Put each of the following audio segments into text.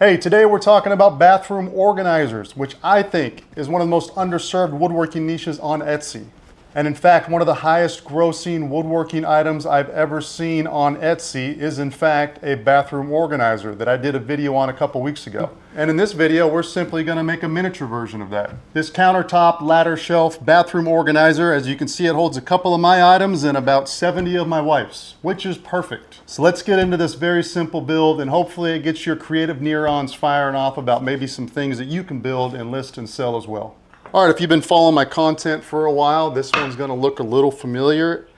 Hey, today we're talking about bathroom organizers, which I think is one of the most underserved woodworking niches on Etsy. And in fact, one of the highest grossing woodworking items I've ever seen on Etsy is in fact a bathroom organizer that I did a video on a couple weeks ago. And in this video, we're simply gonna make a miniature version of that. This countertop ladder shelf bathroom organizer, as you can see, it holds a couple of my items and about 70 of my wife's, which is perfect. So let's get into this very simple build, and hopefully it gets your creative neurons firing off about maybe some things that you can build and list and sell as well. All right, if you've been following my content for a while, this one's gonna look a little familiar.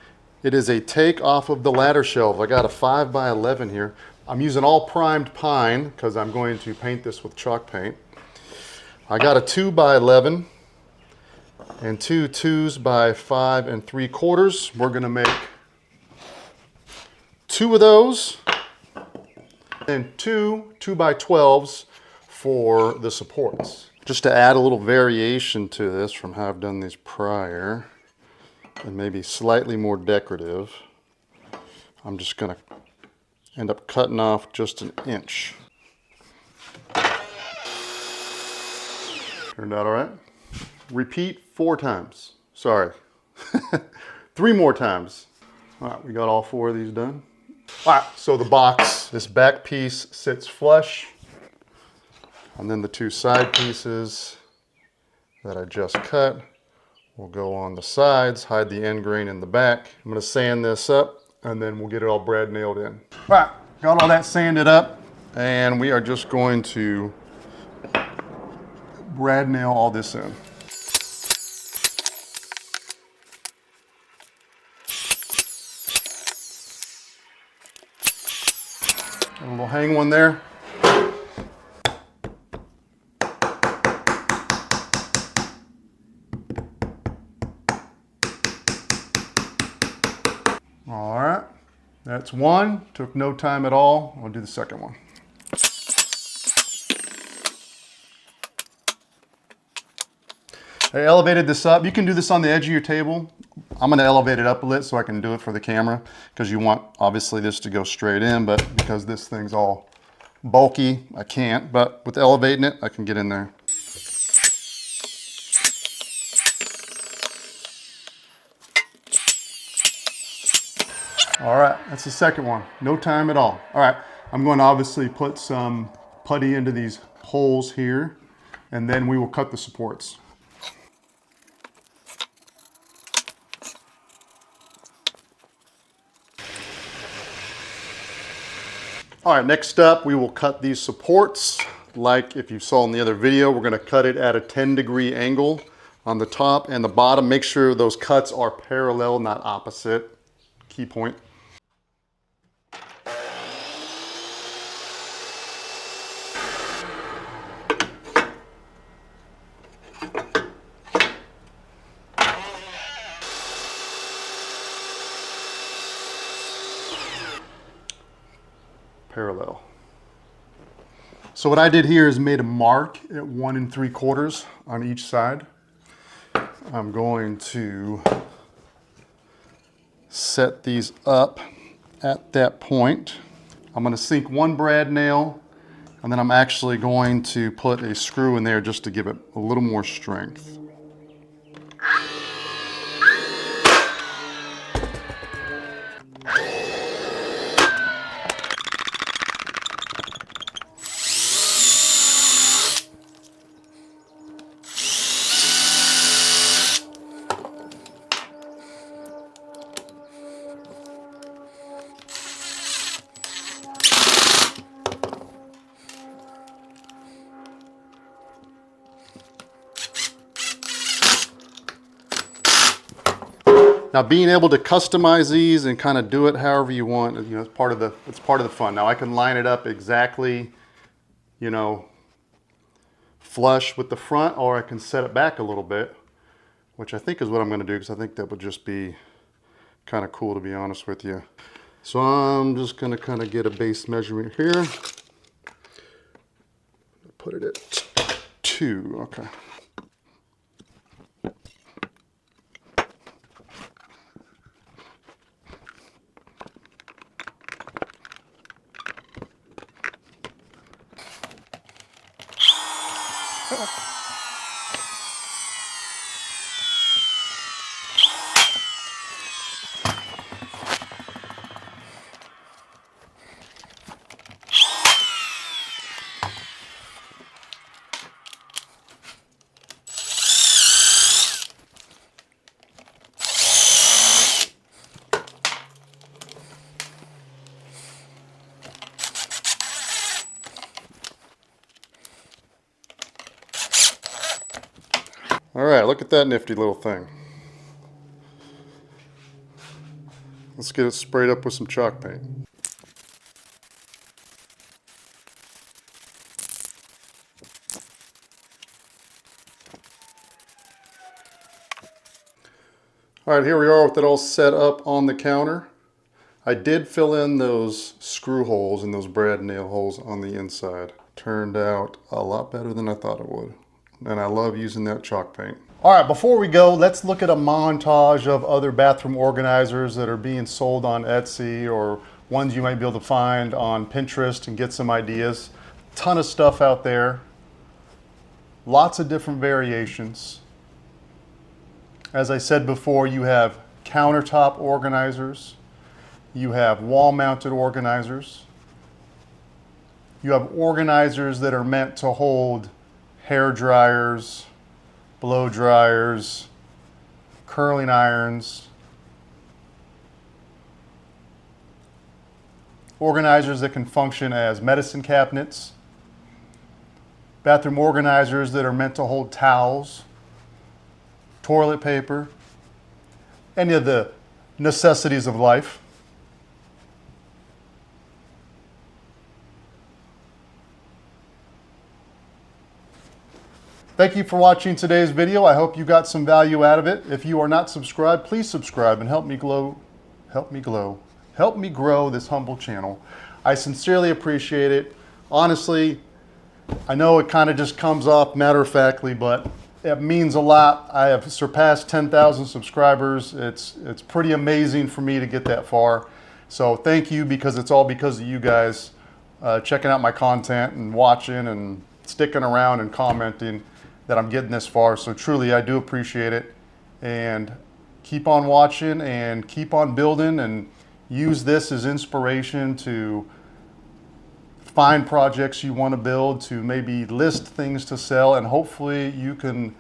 It is a take off of the ladder shelf. I got a 5x11 here. I'm using all primed pine because I'm going to paint this with chalk paint. I got a 2x11 and two 2s by 5 3/4. We're gonna make 2 of those and two 2x12s for the supports. Just to add a little variation to this from how I've done these prior, and maybe slightly more decorative, I'm just gonna end up cutting off just an inch. Turned out all right. Repeat 4 times. Sorry. 3 more times. All right, we got all 4 of these done. All right, so the box, this back piece sits flush. And then the 2 side pieces that I just cut will go on the sides, hide the end grain in the back. I'm gonna sand this up and then we'll get it all brad nailed in. All right, got all that sanded up and we are just going to brad nail all this in. A little hang one there. All right, that's one. Took no time at all. I'll do the second one. I elevated this up. You can do this on the edge of your table. I'm gonna elevate it up a bit so I can do it for the camera because you want, obviously, this to go straight in, but because this thing's all bulky, I can't. But with elevating it, I can get in there. All right, that's the second one. No time at all. All right, I'm going to obviously put some putty into these holes here, and then we will cut the supports. All right, next up, we will cut these supports. Like if you saw in the other video, we're gonna cut it at a 10-degree angle on the top and the bottom. Make sure those cuts are parallel, not opposite. Key point. Parallel. So what I did here is made a mark at 1 3/4 on each side. I'm going to set these up at that point. I'm going to sink 1 brad nail, and then I'm actually going to put a screw in there just to give it a little more strength. Now, being able to customize these and kind of do it however you want, you know, it's part of the fun. Now, I can line it up exactly, you know, flush with the front, or I can set it back a little bit, which I think is what I'm going to do because I think that would just be kind of cool, to be honest with you. So I'm just going to kind of get a base measurement here. Put it at 2. Okay. All right, look at that nifty little thing. Let's get it sprayed up with some chalk paint. All right, here we are with it all set up on the counter. I did fill in those screw holes and those brad nail holes on the inside. Turned out a lot better than I thought it would. And I love using that chalk paint. All right, before we go, let's look at a montage of other bathroom organizers that are being sold on Etsy or ones you might be able to find on Pinterest and get some ideas. Ton of stuff out there. Lots of different variations. As I said before, you have countertop organizers. You have wall-mounted organizers. You have organizers that are meant to hold hair dryers, blow dryers, curling irons. Organizers that can function as medicine cabinets. Bathroom organizers that are meant to hold towels, toilet paper, any of the necessities of life. Thank you for watching today's video. I hope you got some value out of it. If you are not subscribed, please subscribe and help me grow this humble channel. I sincerely appreciate it. Honestly, I know it kind of just comes off matter-of-factly, but it means a lot. I have surpassed 10,000 subscribers. It's pretty amazing for me to get that far. So thank you, because it's all because of you guys checking out my content and watching and sticking around and commenting that I'm getting this far. So truly, I do appreciate it. And keep on watching and keep on building, and use this as inspiration to find projects you want to build, to maybe list things to sell, and hopefully you can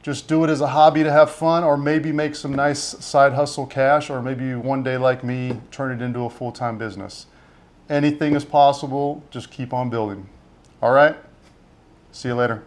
just do it as a hobby to have fun, or maybe make some nice side hustle cash, or maybe one day like me turn it into a full-time business. Anything is possible. Just keep on building. All right, see you later.